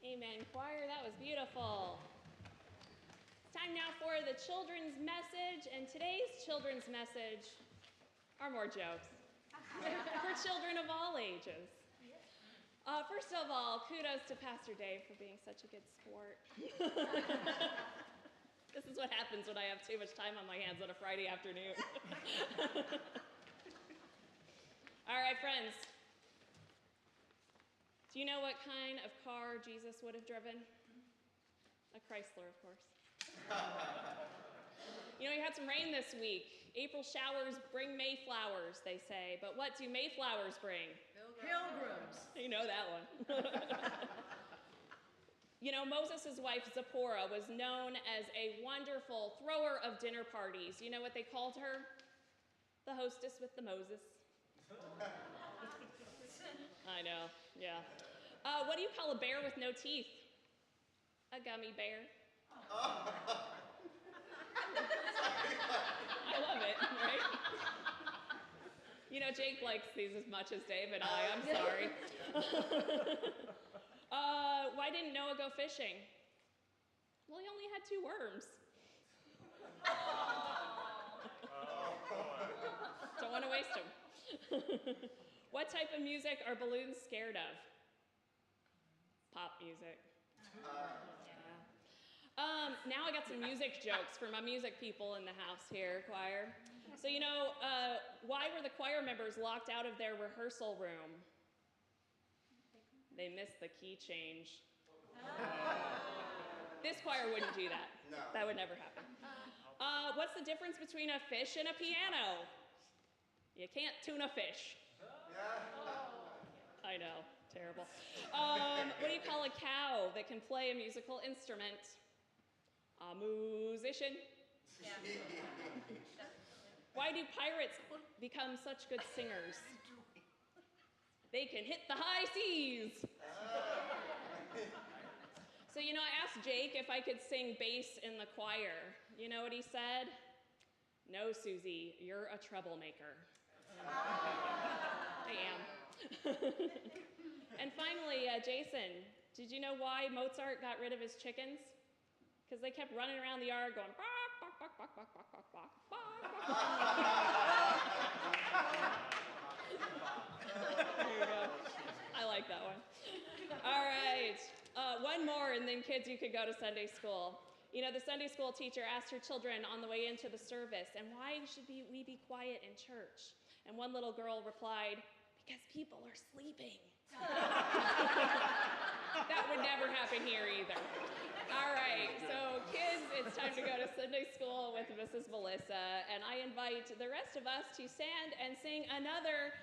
Amen, choir. That was beautiful. It's time now for the children's message, and today's children's message are more jokes for children of all ages. First of all, kudos to Pastor Dave for being such a good sport. This is what happens when I have too much time on my hands on a Friday afternoon. All right, friends. Do you know what kind of car Jesus would have driven? A Chrysler, of course. You know, we had some rain this week. April showers bring Mayflowers, they say. But what do Mayflowers bring? Pilgrims. You know that one. You know, Moses' wife Zipporah was known as a wonderful thrower of dinner parties. You know what they called her? The hostess with the Moses. I know, yeah. What do you call a bear with no teeth? A gummy bear. I love it, right? You know, Jake likes these as much as Dave and I. I'm sorry. Why didn't Noah go fishing? Well, he only had 2 worms. Don't want to waste them. What type of music are balloons scared of? Pop music. Now I got some music jokes for my music people in the house here, choir. So, you know, why were the choir members locked out of their rehearsal room? They missed the key change. This choir wouldn't do that. No. That would never happen. What's the difference between a fish and a piano? You can't tune a fish. I know, terrible. What do you call a cow that can play a musical instrument? A musician. Yeah. Why do pirates become such good singers? They can hit the high seas. So, you know, I asked Jake if I could sing bass in the choir. You know what he said? No, Susie, you're a troublemaker. I am. And finally, Jason, did you know why Mozart got rid of his chickens? Because they kept running around the yard going, bark, bark, bark, bark, bark, bark, bark, bark, bark. There you go. I like that one. All right. One more, and then kids, you could go to Sunday school. You know, the Sunday school teacher asked her children on the way into the service, and why should we be quiet in church? And one little girl replied, because people are sleeping. That would never happen here either. All right, so kids, it's time to go to Sunday school with Mrs. Melissa, and I invite the rest of us to stand and sing another